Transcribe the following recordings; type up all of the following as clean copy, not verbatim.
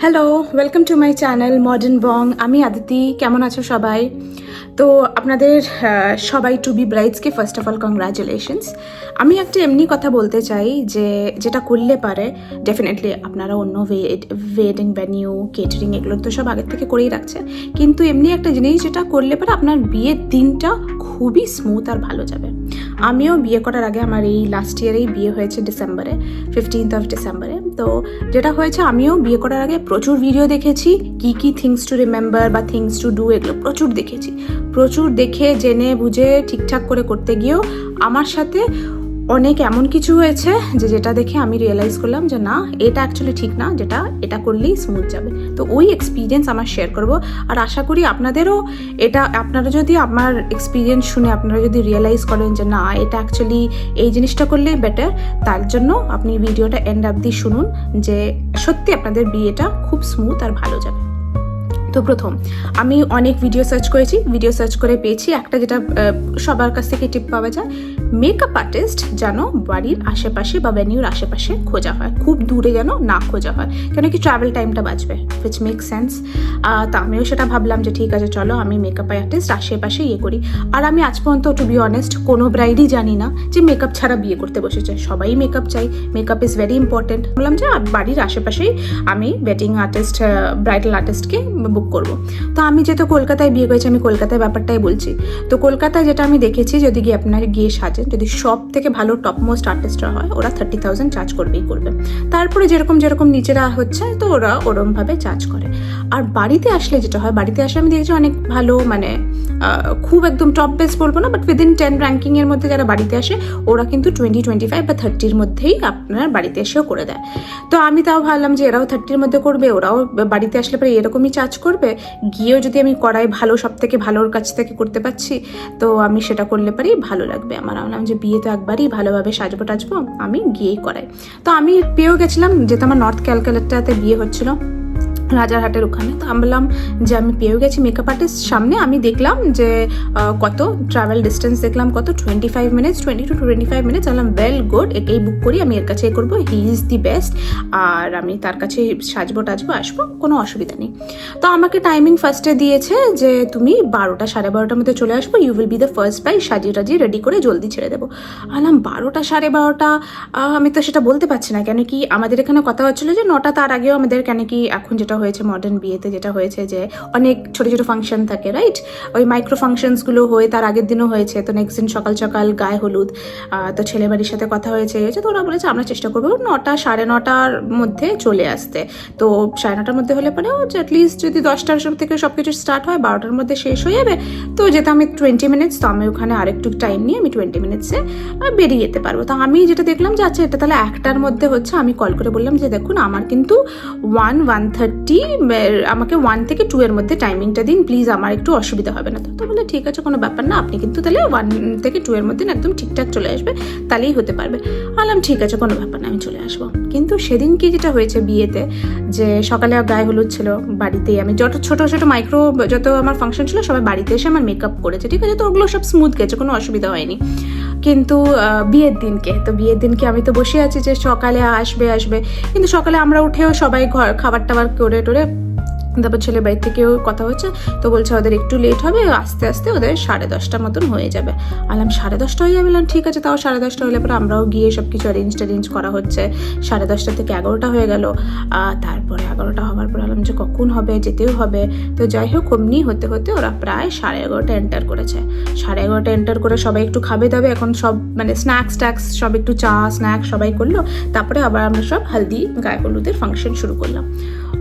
Hello, welcome to my channel modern Bong. আমি আদিতি। কেমন আছো সবাই? তো আপনাদের সবাই টু বি ব্রাইডসকে ফার্স্ট অফ অল কংগ্রাচুলেশনস। আমি একটা এমনি কথা বলতে চাই যে যেটা করলে পারে ডেফিনেটলি আপনারা অন্য ওয়েডিং ভেনিউ কেটারিং এগুলো তো সব আগের থেকে করেই রাখছেন, কিন্তু এমনি একটা জিনিস যেটা করলে পারে আপনার বিয়ের দিনটা খুবই স্মুথ আর ভালো যাবে। আমিও বিয়ে করার আগে আমার এই লাস্ট ইয়ারেই বিয়ে হয়েছে ডিসেম্বরে, 15th of ডিসেম্বরে। তো যেটা হয়েছে, আমিও বিয়ে করার আগে প্রচুর ভিডিও দেখেছি, কি থিংস টু রিমেম্বার বা থিংস টু ডু এগুলো প্রচুর দেখেছি। প্রচুর দেখে জেনে বুঝে ঠিকঠাক করে করতে গিয়েও আমার সাথে অনেক এমন কিছু হয়েছে যেটা দেখে আমি রিয়েলাইজ করলাম যে না, এটা অ্যাকচুয়ালি ঠিক না, এটা করলেই স্মুথ যাবে। তো ওই এক্সপিরিয়েন্স আমার শেয়ার করব, আর আশা করি আপনাদেরও আপনারা যদি আমার এক্সপিরিয়েন্স শুনে আপনারা যদি রিয়েলাইজ করেন যে না, এটা অ্যাকচুয়ালি এই জিনিসটা করলেই বেটার, তার জন্য আপনি ভিডিওটা এন্ড অবধি শুনুন যে সত্যি আপনাদের বিয়েটা খুব স্মুথ আর ভালো যাবে। তো প্রথম আমি অনেক ভিডিও সার্চ করে পেয়েছি একটা, যেটা সবার কাছ থেকে টিপ পাওয়া যায়, মেকআপ আর্টিস্ট যেন বাড়ির আশেপাশে বা ভেনিউর আশেপাশে খোঁজা হয়, খুব দূরে যেন না খোঁজা হয়, কেন কি ট্রাভেল টাইমটা বাঁচবে, হুইচ মেক সেন্স। তা আমিও সেটা ভাবলাম যে ঠিক আছে, চলো আমি মেকআপ আর্টিস্ট আশেপাশে করি। আর আমি আজ পর্যন্ত টু বি অনেস্ট কোনো ব্রাইডই জানি না যে মেকআপ ছাড়া বিয়ে করতে বসেছে। সবাই মেকআপ চাই, মেকআপ ইজ ভেরি ইম্পর্টেন্ট। বললাম যে বাড়ির আশেপাশেই আমি ওয়েডিং আর্টিস্ট, ব্রাইডাল আর্টিস্টকে বুক করব। তো আমি যেহেতু কলকাতায় বিয়ে করেছি, আমি কলকাতায় ব্যাপারটাই বলছি। তো কলকাতায় যেটা আমি দেখেছি, যদি গিয়ে আপনারা গিয়ে সাজেন, যদি সব থেকে ভালো টপ মোস্ট আর্টিস্টরা হয়, ওরা 30,000 চার্জ করবে। তারপরে যেরকম নিচেরা হচ্ছে, তো ওরা ওরমভাবে চার্জ করে। আর বাড়িতে আসলে যেটা হয়, বাড়িতে আসলে আমি দেখেছি অনেক ভালো, মানে খুব একদম টপ বেস্ট বলবো না, বাট উইদিন 10 র্যাঙ্কিং এর মধ্যে যারা বাড়িতে আসে, ওরা কিন্তু 20, 25 বা 30-র মধ্যেই আপনার বাড়িতে এসেও করে দেয়। তো আমি তাও ভাবলাম যে এরাও 30-র মধ্যে করবে, ওরাও বাড়িতে আসলে পরে এরকমই চার্জ করবে। গিয়েও যদি আমি করাই ভালো, সব থেকে ভালোর কাছ থেকে করতে পারছি, তো আমি সেটা করলে পারি ভালো লাগবে আমার। ভাবলাম যে বিয়ে তো একবারই, ভালোভাবে সাজবো টাজবো, আমি গিয়েই করাই। তো আমি পেয়েও গেছিলাম, যেহেতু আমার নর্থ ক্যালকাটাতে বিয়ে হচ্ছিল, রাজারহাটের ওখানে। তো আমি বললাম যে আমি পেয়েও গেছি মেকআপ আর্টিস্ট। সামনে আমি দেখলাম যে কত ট্রাভেল ডিস্টেন্স, দেখলাম কত 25 মিনিটস, 20 to 25 মিনিটস। বললাম ওয়েল গুড, একেই বুক করি, আমি এর কাছে করবো, হি ইজ দি বেস্ট, আর আমি তার কাছে সাজবো টাজবো আসবো, কোনো অসুবিধা নেই। তো আমাকে টাইমিং ফার্স্টে দিয়েছে যে তুমি 12টা 12:30 মধ্যে চলে আসবো, you will be the first bride, সাজিয়ে টাজিয়ে রেডি করে জলদি ছেড়ে দেবো। বললাম 12টা 12:30, আমি তো সেটা বলতে পারছি না, কেন কি আমাদের এখানে কথা হচ্ছিলো যে 9টা, তার আগেও আমাদের, কেন কি এখন যেটা হয়েছে মডার্ন বিয়েতে যেটা হয়েছে যে অনেক ছোট ছোট ফাংশন থাকে, রাইট? ওই মাইক্রো ফাংশনসগুলো হয়ে তার আগের দিনও হয়েছে। তো নেক্সট দিন সকাল সকাল গায়ে হলুদ। তো ছেলে বাড়ির সাথে কথা হয়েছে, তো ওরা বলেছে আমরা চেষ্টা করবো 9টা 9:30-র মধ্যে চলে আসতে। তো 9:30-র মধ্যে হলে পরেও অ্যাটলিস্ট যদি 10টার থেকে সব কিছু স্টার্ট হয়, 12টার মধ্যে শেষ হয়ে যাবে। তো যেটা আমি 20 মিনিটস, তো আমি ওখানে আরেকটু টাইম নিয়ে আমি 20 মিনিটসে বেরিয়ে যেতে পারবো। তো আমি যেটা দেখলাম যে আচ্ছা, এটা তাহলে 1টার মধ্যে হচ্ছে। আমি কল করে বললাম যে দেখুন, আমার কিন্তু 1:30, আমাকে 1 থেকে 2 এর মধ্যে টাইমিংটা দিন প্লিজ, আমার একটু অসুবিধা হবে না। তো বলে ঠিক আছে, কোনো ব্যাপার না, আপনি কিন্তু তাহলে 1 থেকে 2 এর মধ্যে একদম ঠিকঠাক চলে আসবে, তাহলেই হতে পারবে। বললাম ঠিক আছে, কোনো ব্যাপার না, আমি চলে আসবো। কিন্তু সেদিন কি যেটা হয়েছে বিয়েতে, যে সকালে গায়ে হলুদ ছিল বাড়িতেই, আমি যত ছোট ছোট মাইক্রো যত আমার ফাংশন ছিল সবাই বাড়িতে এসে আমার মেকআপ করেছে, ঠিক আছে? তো ওগুলো সব স্মুথ গেছে, কোনো অসুবিধা হয়নি। কিন্তু বিয়ের দিনকে আমি তো বসে আছি যে সকালে আসবে, কিন্তু সকালে আমরা উঠেও সবাই খাবার টাবার করে টোরে, তারপর ছেলে বাড়ির থেকেও কথা হচ্ছে, তো বলছে ওদের একটু লেট হবে, আস্তে আস্তে ওদের 10:30 মতন হয়ে যাবে। আলাম 10:30 হয়ে যাবে, ঠিক আছে, তাও 10:30 হলে পরে আমরাও গিয়ে সব কিছু অ্যারেঞ্জ করা হচ্ছে। 10:30 থেকে 11টা হয়ে গেল। তারপরে 11টা হওয়ার পর আলাম যে কখন হবে, যেতেও হবে। তো যাই হোক, অমনি হতে হতে ওরা প্রায় 11:30 এন্টার করেছে। 11:30 এন্টার করে সবাই একটু খাবে দাবে, এখন সব মানে স্ন্যাক্স সব একটু চা স্ন্যাক্স সবাই করলো। তারপরে আবার আমরা সব হালদি গায়ে হলুদের ফাংশন শুরু করলাম।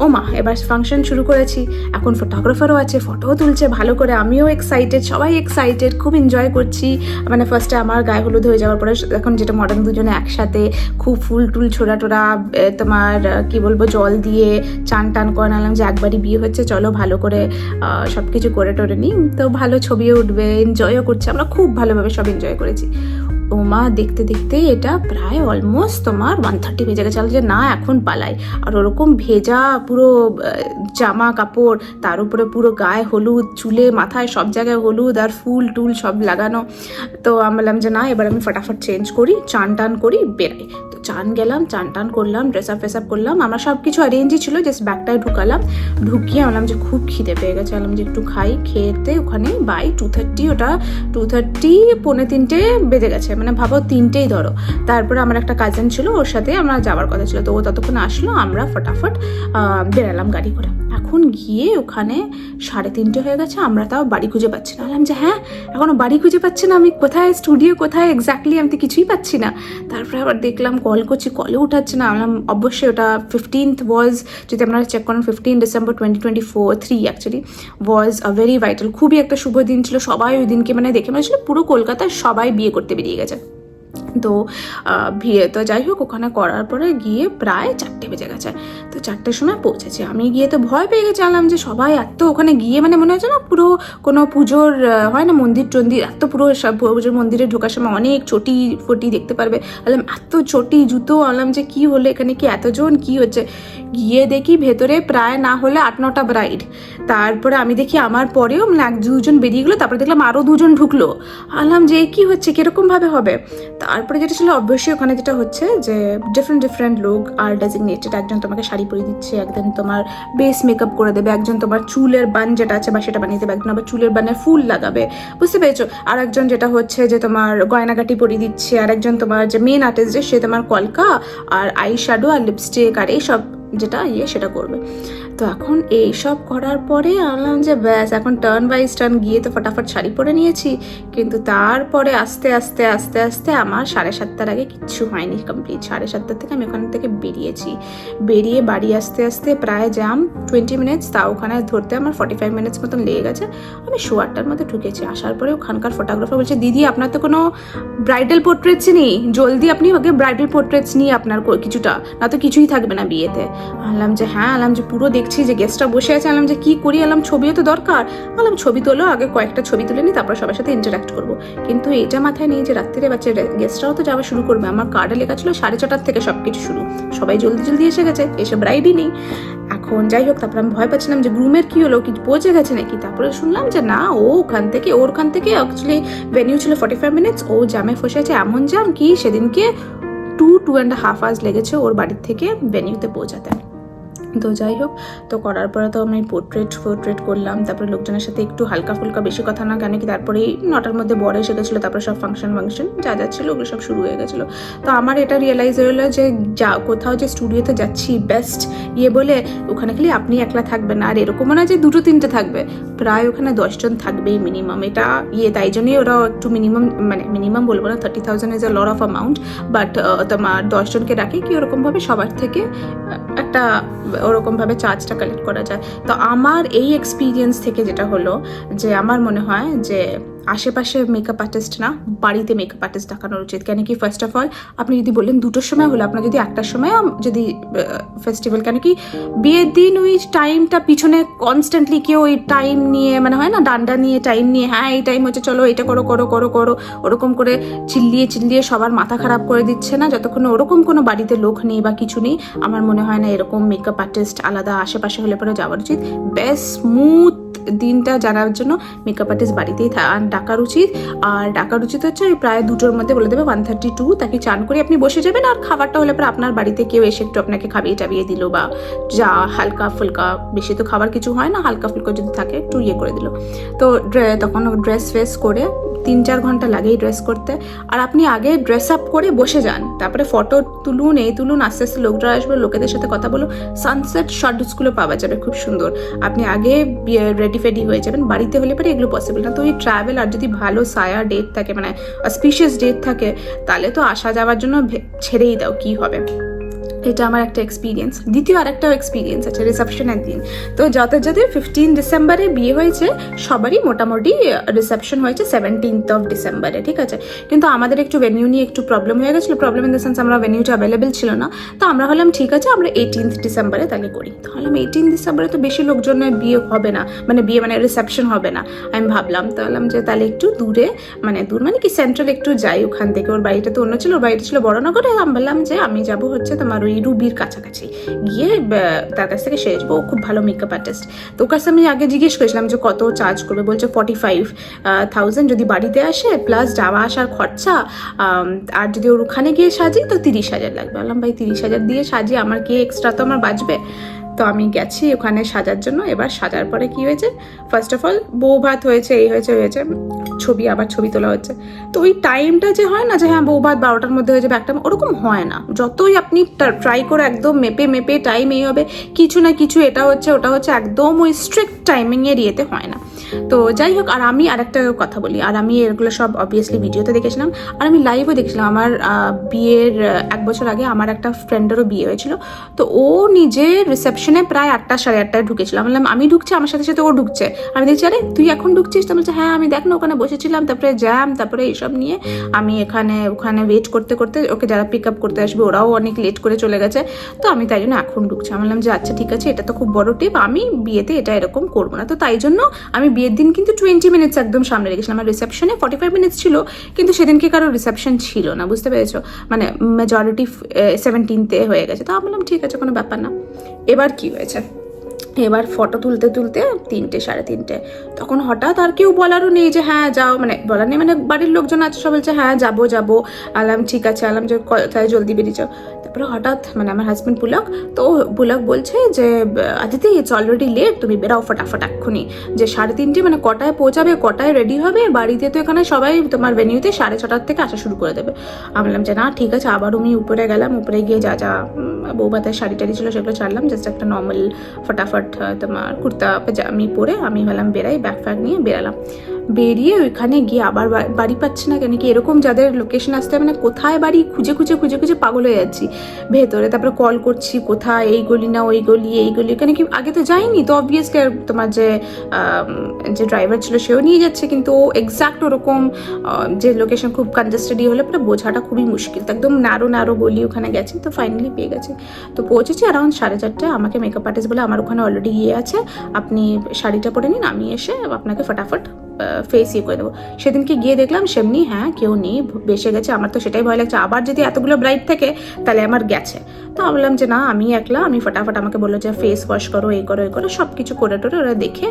ও মা, এবার ফাংশন শুরু করেছি, এখন ফটোগ্রাফারও আছে, ফটোও তুলছে ভালো করে, আমিও এক্সাইটেড, সবাই এক্সাইটেড, খুব এনজয় করছি। মানে ফার্স্টে আমার গায়ে হলুদ হয়ে যাওয়ার পরে এখন যেটা মডার্ন, দুজনে একসাথে খুব ফুল টুল ছোড়া টোরা, তোমার কি বলবো, জল দিয়ে চান টান করালাম যে একবারই বিয়ে হচ্ছে, চলো ভালো করে সব কিছু করে টোরে নিই, তো ভালো ছবিও উঠবে, এনজয়ও করছি আমরা, খুব ভালোভাবে সব এনজয় করেছি। ও মা দেখতে দেখতে এটা প্রায় অলমোস্ট তোমার 1:30 বেজে গেছে। যে না এখন পালাই, আর ওরকম ভেজা পুরো জামা কাপড়, তার উপরে পুরো গায়ে হলুদ, চুলে মাথায় সব জায়গায় হলুদ আর ফুল টুল সব লাগানো। তো আমি বললাম যে না এবার আমি ফটাফট চেঞ্জ করি, চান টান করি, বেরাই। তো চান গেলাম, চান টান করলাম, ড্রেস আপ ফেস আপ করলাম, আমার সব কিছু অ্যারেঞ্জই ছিল, জাস্ট ব্যাগটায় ঢুকালাম। ঢুকিয়ে বললাম যে খুব খিদে পেয়ে গেছে, বললাম যে একটু খাই। খেতে ওখানে বাই 2:30, ওটা 2:30 পৌনে 3টে বেজে গেছে, মানে ভাবো 3টেই ধরো। তারপরে আমার একটা কাজিন ছিল, ওর সাথে আমরা যাওয়ার কথা ছিল, তো ও ততক্ষণ আসলো, আমরা ফটাফট বেরালাম গাড়ি করে। এখন গিয়ে ওখানে 3:30 হয়ে গেছে, আমরা তাও বাড়ি খুঁজে পাচ্ছি না। বললাম যে হ্যাঁ এখনো বাড়ি খুঁজে পাচ্ছি না, আমি কোথায়, স্টুডিও কোথায় এক্স্যাক্টলি, আমি তো কিছুই পাচ্ছি না। তারপরে আবার দেখলাম কল করছি, কলে উঠাচ্ছে না। বললাম অবশ্যই ওটা 15th ওয়াজ, যদি আপনারা চেক করেন 15 December 2024 actually was a very vital, খুবই একটা শুভ দিন ছিল। সবাই ওই দিনকে মানে দেখে মনে হচ্ছিল পুরো কলকাতায় সবাই বিয়ে করতে বেরিয়ে গেছে। তো বিয়ে তো যাই হোক, ওখানে করার পরে গিয়ে প্রায় 4টে বেজে গেছে। তো 4টের সময় পৌঁছেছি। আমি গিয়ে তো ভয় পেয়ে গেছি, আনলাম যে সবাই এত ওখানে গিয়ে মানে মনে হচ্ছে না পুরো কোনো পুজোর হয় না মন্দির টন্দির, এত পুরো পুজোর মন্দিরে ঢোকার সময় অনেক চটি ফটি দেখতে পারবে। আনলাম এত চটি জুতো, আনলাম যে কি হলো এখানে, কি এতজন কি হচ্ছে। গিয়ে দেখি ভেতরে প্রায় না হলে 8-9টা ব্রাইড। তারপরে আমি দেখি আমার পরেও মানে 1-2জন বেরিয়ে গেলো, তারপরে দেখলাম আরও 2জন ঢুকলো। আনলাম যে কি হচ্ছে, কিরকমভাবে হবে। তারপরে যেটা ছিল অবশ্যই ওখানে যেটা হচ্ছে যে ডিফারেন্ট লোক আর ডেজিগনেটেড, একজন তোমাকে শাড়ি পরিয়ে দিচ্ছে, একজন তোমার বেস মেকআপ করে দেবে, একজন তোমার চুলের বান যেটা আছে বা সেটা বানিয়ে দেবে, একজন আবার চুলের বানের ফুল লাগাবে, বুঝতে পেরেছো। আর একজন যেটা হচ্ছে যে তোমার গয়নাগাটি পরিয়ে দিচ্ছে, আর একজন তোমার যে মেন আর্টিস্ট যে সে তোমার কলকা আর আই শ্যাডো আর লিপস্টিক আর এইসব যেটা সেটা করবে। তো এখন এইসব করার পরে আনলাম যে ব্যাস এখন টার্ন বাইজ টার্ন গিয়ে তো ফটাফট শাড়ি পরে নিয়েছি, কিন্তু তারপরে আস্তে আস্তে আস্তে আস্তে আমার 7:30টার আগে কিচ্ছু হয়নি কমপ্লিট। 7:30 থেকে আমি ওখান থেকে বেরিয়েছি, বেরিয়ে বাড়ি আসতে আসতে প্রায় জ্যাম 20 মিনিটস, তা ওখানে ধরতে আমার 45 মিনিটস মতন লেগে গেছে। আমি 8:15টার মধ্যে ঢুকেছি। আসার পরে ওখানকার ফটোগ্রাফার বলছে দিদি আপনার তো কোনো ব্রাইডাল পোর্ট্রেটস নেই, জলদি আপনি ওকে ব্রাইডাল পোর্ট্রেটস নিয়ে আপনার কিছুটা, না তো কিছুই থাকবে না বিয়েতে। আনলাম যে হ্যাঁ, আনলাম যে পুরো দেখছি যে গেস্টরা বসে আছে, আনলাম যে কি করি, আনলাম ছবিও তো দরকার, আনলাম ছবি তোলো, আগে কয়েকটা ছবি তুলে নিই, তারপর সবার সাথে ইন্টারাক্ট করবো। কিন্তু এটা মাথায় নেই যে রাত্রিরে বাচ্চা গেস্টরাও তো যাওয়া শুরু করবে। আমার কার্ডে লেখা ছিল 6:30 থেকে সবকিছু শুরু, সবাই জলদি জলদি এসে গেছে, এসে ব্রাইডই নেই। এখন যাই হোক, তারপর আমি ভয় পাচ্ছিলাম যে গ্রুমের কি হলো, কি পৌঁছে গেছে নাকি। তারপরে শুনলাম যে না, ওখান থেকে অ্যাকচুয়ালি ভেনিউ ছিল 45 মিনিটস, ও জ্যামে ফসে আছে, এমন জ্যাম কি সেদিনকে 2.5 আওয়ার্স লেগেছে ওর বাড়ির থেকে ভেনিউতে পৌঁছাতে। তো যাই হোক, তো করার পরে তো আমি পোর্ট্রেট করলাম, তারপরে লোকজনের সাথে একটু হালকা ফুলকা, বেশি কথা না, কেন কি তারপরেই 9টার মধ্যে বর এসে গেছিলো, তারপরে সব ফাংশন যা ছিল ওগুলো সব শুরু হয়ে গেছিলো। তো আমার এটা রিয়েলাইজ হলো যে কোথাও যে স্টুডিওতে যাচ্ছি বেস্ট বলে ওখানে খালি আপনি একলা থাকবেন না, আর এরকম না যে 2-3টে থাকবে, প্রায় ওখানে 10জন থাকবেই মিনিমাম। এটা তাই জন্যই ওরা একটু মিনিমাম বলবো না, 30,000 is a lot of amount, but তোমার 10জনকে রাখে কি ওরকমভাবে সবার থেকে একটা ওরকমভাবে চার্জটা কালেক্ট করা যায়। তো আমার এই এক্সপিরিয়েন্স থেকে যেটা হলো যে আমার মনে হয় যে আশেপাশে মেকআপ আর্টিস্ট না, বাড়িতে মেকআপ আর্টিস্ট দেখানোর উচিত। কেন কি ফার্স্ট অফ অল আপনি যদি বললেন 2টোর সময় হলো, আপনার যদি 1টার সময় যদি ফেস্টিভ্যাল, কেন কি বিয়ের দিন ওই টাইমটা পিছনে কনস্ট্যান্টলি কেউ ওই টাইম নিয়ে মানে হয় না ডান্ডা নিয়ে টাইম নিয়ে, হ্যাঁ এই টাইম হচ্ছে চলো এটা করো করো করো করো, ওরকম করে চিল্লিয়ে সবার মাথা খারাপ করে দিচ্ছে না, যতক্ষণ ওরকম কোনো বাড়িতে লোক নেই বা কিছু নেই। আমার মনে হয় না এরকম মেকআপ আর্টিস্ট আলাদা আশেপাশে হলে পরে যাওয়ার উচিত। বেস্ট স্মুথ দিনটা জানার জন্য মেকআপ আর্টিস্ট বাড়িতেই ডাকার উচিত। আর ডাকার উচিত হচ্ছে ওই প্রায় 2টোর মধ্যে বলে দেবে 1:32, তাকে চান করে আপনি বসে যাবেন, আর খাবারটা হলে পরে আপনার বাড়িতে কেউ এসে একটু আপনাকে খাবিয়ে টাবিয়ে দিল, বা যা হালকা ফুলকা, বেশি তো খাবার কিছু হয় না, হালকা ফুলকা যদি থাকে একটু করে দিল। তো তখন ড্রেস ফ্রেস করে 3-4 ঘন্টা লাগেই ড্রেস করতে। আর আপনি আগে ড্রেস আপ করে বসে যান, তারপরে ফটো তুলুন, আস্তে আস্তে লোকরা আসবে, লোকেদের সাথে কথা বলুন, সানসেট শটসগুলো পাওয়া যাবে খুব সুন্দর। আপনি আগে রেডি ফেডি হয়ে যাবেন, বাড়িতে হলে পরে এগুলো পসিবল না। তো এই ট্রাভেল আর যদি ভালো সায়া ডেট থাকে, মানে অসপিশিয়াস ডেট থাকে, তাহলে তো আসা যাওয়ার জন্য ছেড়েই দাও, কি হবে। এটা আমার একটা এক্সপিরিয়েন্স। দ্বিতীয় আরেকটাও এক্সপিরিয়েন্স আছে রিসেপশনের দিন। তো যাদের 15 ডিসেম্বরে বিয়ে হয়েছে সবারই মোটামুটি রিসেপশন হয়েছে 17th অফ ডিসেম্বরে, ঠিক আছে। কিন্তু আমাদের একটু ভেনিউ নিয়ে একটু প্রবলেম হয়ে গেছিলো, প্রবলেম ইন দ্য সেন্স আমরা ভেনিউটা অ্যাভেলেবেল ছিল না। তো আমরা হলাম ঠিক আছে আমরা 18th ডিসেম্বরে তাহলে করি। তো হলাম 18 ডিসেম্বরে তো বেশি লোকজনের বিয়ে হবে না, বিয়ে রিসেপশন হবে না। আমি ভাবলাম তাহলে যে তাহলে একটু দূরে দূর কি সেন্ট্রাল একটু যাই ওখান থেকে। ওর বাড়িটা তো অন্য ছিল, ওর বাড়িটা ছিল বড়নগরে। আমি বললাম যে আমি যাবো হচ্ছে তোমার ওই রুবির কাছাকাছি গিয়ে তার কাছ থেকে সেজবো। ও খুব ভালো মেকআপ আর্টিস্ট। তো ওর কাছে আমি আগে জিজ্ঞেস করেছিলাম যে কত চার্জ করবে। বলছে 45,000 যদি বাড়িতে আসে প্লাস যাওয়া আসার খরচা, আর যদি ওর ওখানে গিয়ে সাজি তো 30,000 লাগবে। বললাম ভাই 30,000 দিয়ে সাজি আমার কি এক্সট্রা তো আমার বাঁচবে। তো আমি গেছি ওখানে সাজার জন্য। এবার সাজার পরে কি হয়েছে, ফার্স্ট অফ অল বউ ভাত হয়েছে, এই হয়েছে ছবি তোলা হচ্ছে। তো ওই টাইমটা যে হয় না যে হ্যাঁ বউ ভাত 12টার মধ্যে হয়ে যাবে, একটা ওরকম হয় না। যতই আপনি ট্রাই করে একদম মেপে টাইম এই হবে, কিছু না কিছু এটা হচ্ছে ওটা হচ্ছে, একদম ওই স্ট্রিক্ট টাইমিংয়ের ইয়েতে হয় না। তো যাই হোক, আর আমি আরেকটা কথা বলি, আর আমি এগুলো সব অবভিয়াসলি ভিডিওতে দেখেছিলাম, আর আমি লাইভও দেখেছিলাম। আমার বিয়ের 1 বছর আগে আমার একটা ফ্রেন্ডেরও বিয়ে হয়েছিল। তো ও নিজে রিসেপশনে প্রায় 8টা সাড়ে 8টায় ঢুকেছিল। আমি বললাম আমি ঢুকছি, আমার সাথে সাথে ও ঢুকছে। আমি দেখছি আরে তুই এখন ঢুকছিস? তো বলছে হ্যাঁ আমি দেখ না ওখানে বসেছিলাম, তারপরে জ্যাম, তারপরে এইসব নিয়ে আমি ওখানে ওয়েট করতে করতে ওকে যারা পিক আপ করতে আসবে ওরাও অনেক লেট করে চলে গেছে। তো আমি তাই জন্য এখন ঢুকছি। আমি বললাম যে আচ্ছা ঠিক আছে, এটা তো খুব বড় টিপ, আমি বিয়েতে এটা এরকম করবো না। তো তাই জন্য আমি বিয়ের দিন কিন্তু 20 মিনিটস একদম সামনে রেখেছিলাম। আমার রিসেপশনে 45 মিনিটস ছিল, কিন্তু সেদিনকে কারো রিসেপশন ছিল না, বুঝতে পেরেছো? মেজরিটি 17th হয়ে গেছে। তো আমি বললাম ঠিক আছে, কোনো ব্যাপার না। এবার কি হয়েছে, এবার ফটো তুলতে 3টে 3:30, তখন হঠাৎ আর কেউ বলারও নেই যে হ্যাঁ যাও, বলার নেই, বাড়ির লোকজন আছে সব বলছে হ্যাঁ যাবো। আলাম ঠিক আছে, আলাম যে তাই জলদি বেরিয়ে যাও। তারপরে হঠাৎ আমার হাজব্যান্ড পুলক, তো পুলক বলছে যে আদিতি ইটস অলরেডি লেট, তুমি বেরাও ফটাফট এক্ষুনি, যে 3:30 কটায় পৌঁছাবে, কটায় রেডি হবে, বাড়িতে তো এখানে সবাই তোমার ভেনিউতে 6:30 থেকে আসা শুরু করে দেবে। আমি বললাম যে না ঠিক আছে। আবার আমি উপরে গেলাম, উপরে গিয়ে যা বৌভাতের শাড়ি টাড়ি ছিল সেগুলো ছাড়লাম, জাস্ট একটা নর্মাল ফটাফট তোমার কুর্তা পাজামি পরে আমি হলাম বেরাই, ব্যাগ ফ্যাগ নিয়ে বেরালাম। বেরিয়ে ওইখানে গিয়ে আবার বাড়ি পাচ্ছি না কেন কি, এরকম যাদের লোকেশন আসতে কোথায় বাড়ি খুঁজে পাগল হয়ে যাচ্ছি ভেতরে। তারপরে কল করছি কোথায়, এই গলি না ওই গলি, এই গলি, কেন কি আগে তো যাইনি। তো অবভিয়াসলি তোমার যে ড্রাইভার ছিল সেও নিয়ে যাচ্ছে, কিন্তু ও এক্সাক্ট ওরকম যে লোকেশন খুব কনজেস্টেড হলে পরে বোঝাটা খুবই মুশকিল। তো একদম ন্যারো গলি ওখানে গেছি। তো ফাইনালি পেয়ে গেছি। তো পৌঁছেছি অ্যারাউন্ড 4:30। আমাকে মেকআপ আর্টিস্ট বলে আমার ওখানে অলরেডি আছে, আপনি শাড়িটা পরে নিন, আমি এসে আপনাকে ফটাফট ফেস করে দেবো। সেদিনকে গিয়ে দেখলাম সেমনি হ্যাঁ কেউ নেই, বেসে গেছে। আমার তো সেটাই ভয় লাগছে, আবার যদি এতগুলো ব্রাইড থাকে তাহলে আমার গেছে। তো আমি বললাম যে না আমি একলা, আমি ফটাফট, আমাকে বললো যে ফেস ওয়াশ করো, এই করো সব কিছু করে টোরে ওরা দেখে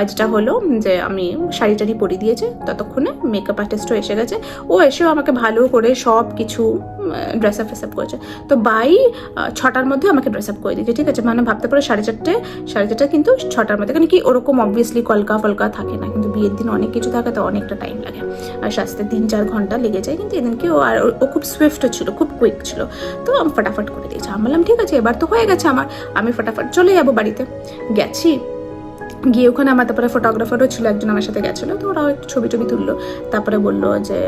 যেটা হলো যে আমি শাড়ি টাড়ি পরিয়ে দিয়েছে। ততক্ষণে মেকআপ আর্টিস্টও এসে গেছে। ও এসেও আমাকে ভালো করে সব কিছু ড্রেস আপ করেছে। তো 6টার মধ্যে আমাকে ড্রেস আপ করে দিয়েছে, ঠিক আছে। ভাবতে পারো 4:30 কিন্তু 6টার মধ্যে, কারণ কি ওরকম অবভিয়াসলি কলকা ফলকা থাকে না, কিন্তু বিয়ের দিন অনেক কিছু থাকে, তো অনেকটা টাইম লাগে, আর সাজতে 3-4 ঘন্টা লেগে যায়। কিন্তু এদিনকে ও খুব সুইফটও ছিল, খুব কুইক ছিল। তো আমি ফটাফট করে দিয়েছি। আমি বললাম ঠিক আছে এবার তো হয়ে গেছে আমার, আমি ফটাফট চলে যাবো বাড়িতে। গেছি, গিয়ে ওখানে আমার তারপরে ফটোগ্রাফারও ছিল একজন আমার সাথে গেছিলো। তো ওরাও একটু ছবি তুললো। তারপরে বললো যে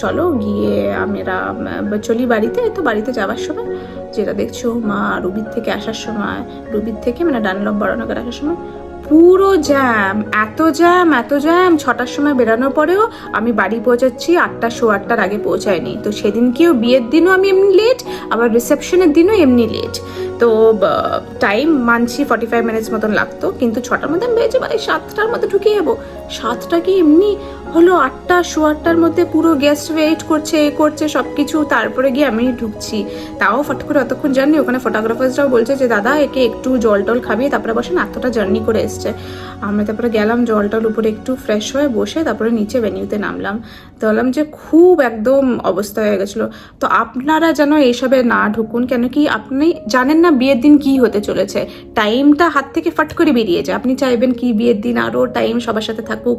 চলো গিয়ে আমরা চলি বাড়িতে। তো বাড়িতে যাওয়ার সময় যেটা দেখছো মা রুবির থেকে আসার সময়, রুবির থেকে ডানলপ বড়নগর আসার সময় পুরো জ্যাম, এত জ্যাম 6টার সময় বেরানোর পরেও আমি বাড়ি পৌঁছাচ্ছি 8টা, 8:15 আগে পৌঁছায়নি। তো সেদিনকেও বিয়ের দিনও আমি এমনি লেট, আবার রিসেপশনের দিনও এমনি লেট। তো টাইম মানছি 45 মিনিটস মতন লাগতো, কিন্তু 6টার মধ্যে আমি ভেবেছি 7টার মধ্যে ঢুকে যাবো। 7টা কি এমনি হলো, 8টা 8:15 মধ্যে পুরো গেস্ট ওয়েট করছে সব কিছু। তারপরে গিয়ে আমি ঢুকছি, তাও ফট করে অতক্ষণ জার্নি। ওখানে ফটোগ্রাফার্সরাও বলছে যে দাদা একে একটু জল টল খাবিয়ে তারপরে বসেন, এতটা জার্নি করে এসছে। আমরা তারপরে গেলাম, জল টল উপরে একটু ফ্রেশ হয়ে বসে তারপরে নিচে ভেনিউতে নামলাম। তো বললাম যে খুব একদম অবস্থা হয়ে গেছিলো। তো আপনারা যেন এইসবে না ঢুকুন, কেন কি আপনি জানেন না বিয়ের দিন কি হতে চলেছে। টাইমটা হাত থেকে ফাট করে বেরিয়ে যায়। আপনি চাইবেন কি বিয়ের দিন আরও টাইম সবার সাথে থাকুক,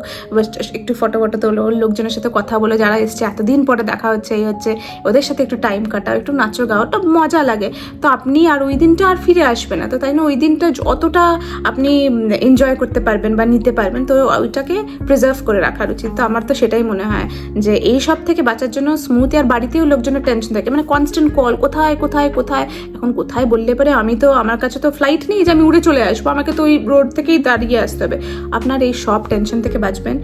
একটু ফটো তোলো, লোকজনের সাথে কথা বলে, যারা এসছে এতদিন পরে দেখা হচ্ছে, এই হচ্ছে, ওদের সাথে একটু টাইম কাটাও, একটু নাচো গাও, একটা মজা লাগে। তো আপনি আর ওই দিনটা আর ফিরে আসবে না। তো তাই না ওই দিনটা অতটা আপনি এনজয় করতে পারবেন বা নিতে পারবেন, তো ওইটাকে প্রিজার্ভ করে রাখার উচিত। তো আমার তো সেটাই মনে হয় যে এই সব থেকে বাঁচার জন্য স্মুথি, আর বাড়িতেও লোকজনের টেনশন থাকে, মানে কনস্ট্যান্ট কল, কোথায় কোথায় কোথায়। এখন কোথায় বললে পরে আমার কাছে তো ফ্লাইট নেই যে আমি উড়ে চলে আসবো, আমাকে তো ওই রোড থেকেই দাঁড়িয়ে আসতে হবে। আপনার এই সব টেনশন থেকে বাঁচবেন।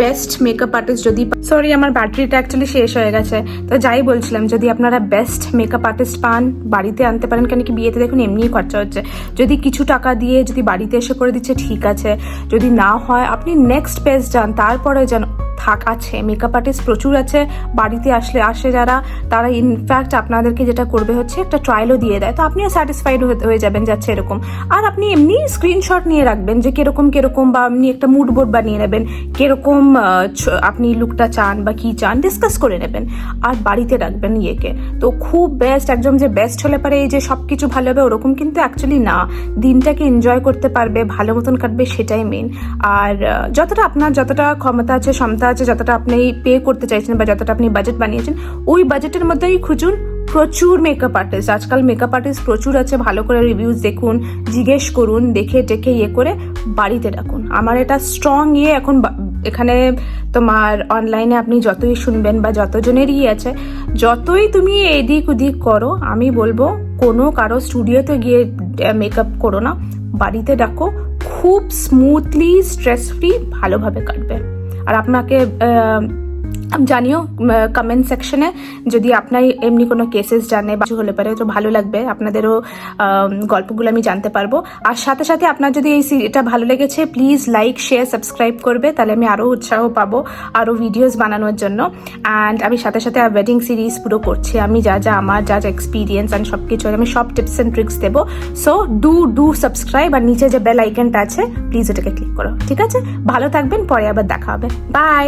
বেস্ট মেকআপ আর্টিস্ট যদি, সরি আমার ব্যাটারিটা অ্যাকচুয়ালি শেষ হয়ে গেছে, তো যাই বলছিলাম, যদি আপনারা বেস্ট মেকআপ আর্টিস্ট পান বাড়িতে আনতে পারেন, কেন কি বিয়েতে দেখুন এমনিই খরচা হচ্ছে, যদি কিছু টাকা দিয়ে যদি বাড়িতে এসে করে দিচ্ছে ঠিক আছে, যদি না হয় আপনি নেক্সট পেজ যান, তারপরে যেন আছে মেকআপ আর্টিস্ট প্রচুর আছে, বাড়িতে আসে যারা, তারা ইনফ্যাক্ট আপনাদেরকে যেটা করবে হচ্ছে একটা ট্রায়ালও দিয়ে দেয়, তো আপনিও স্যাটিসফাইড হয়ে যাবেন যাচ্ছে এরকম। আর আপনি এমনি স্ক্রিনশট নিয়ে রাখবেন যে কিরকম, বা আপনি একটা মুড বোর্ড বানিয়ে নেবেন কিরকম আপনি লুকটা চান বা কি চান, ডিসকাস করে নেবেন আর বাড়িতে রাখবেন ইয়েকে। তো খুব বেস্ট, একদম যে বেস্ট হলে পারে এই যে সব কিছু ভালো হবে ওরকম কিন্তু অ্যাকচুয়ালি না, দিনটাকে এনজয় করতে পারবে, ভালো মতন কাটবে, সেটাই মেন। আর যতটা ক্ষমতা আছে, ক্ষমতা আছে, যতটা আপনি পে করতে চাইছেন বা যতটা আপনি বাজেট বানিয়েছেন, ওই বাজেটের মধ্যেই খুঁজুন। প্রচুর মেকআপ আর্টিস্ট, আজকাল মেকআপ আর্টিস্ট প্রচুর আছে, ভালো করে রিভিউজ দেখুন, জিজ্ঞেস করুন, দেখে টেকে করে বাড়িতে রাখুন। আমার এটা স্ট্রং এখন এখানে তোমার অনলাইনে আপনি যতই শুনবেন বা যতজনেরই আছে, যতই তুমি এদিক ওদিক করো, আমি বলবো কোনো কারো স্টুডিওতে গিয়ে মেকআপ করো না, বাড়িতে ডাকো, খুব স্মুথলি স্ট্রেস ফ্রি ভালোভাবে কাটবে। আর আপনাকে জানিও কমেন্ট সেকশনে যদি আপনার এমনি কোনো কেসেস জানে বা হলে পারে, তো ভালো লাগবে, আপনাদেরও গল্পগুলো আমি জানতে পারবো। আর সাথে সাথে আপনার যদি এটা ভালো লেগেছে, প্লিজ লাইক, শেয়ার, সাবস্ক্রাইব করবে, তাহলে আমি আরও উৎসাহ পাবো আরও ভিডিওস বানানোর জন্য। অ্যান্ড আমি সাথে সাথে ওয়েডিং সিরিজ পুরো করছি, আমি আমার যা এক্সপিরিয়েন্স অ্যান্ড সব কিছু আমি সব টিপস অ্যান্ড ট্রিক্স দেবো। সো ডু সাবস্ক্রাইব, আর নিচে যে বেল আইকনটা আছে প্লিজ ওটাকে ক্লিক করো, ঠিক আছে? ভালো থাকবেন, পরে আবার দেখা হবে, বাই।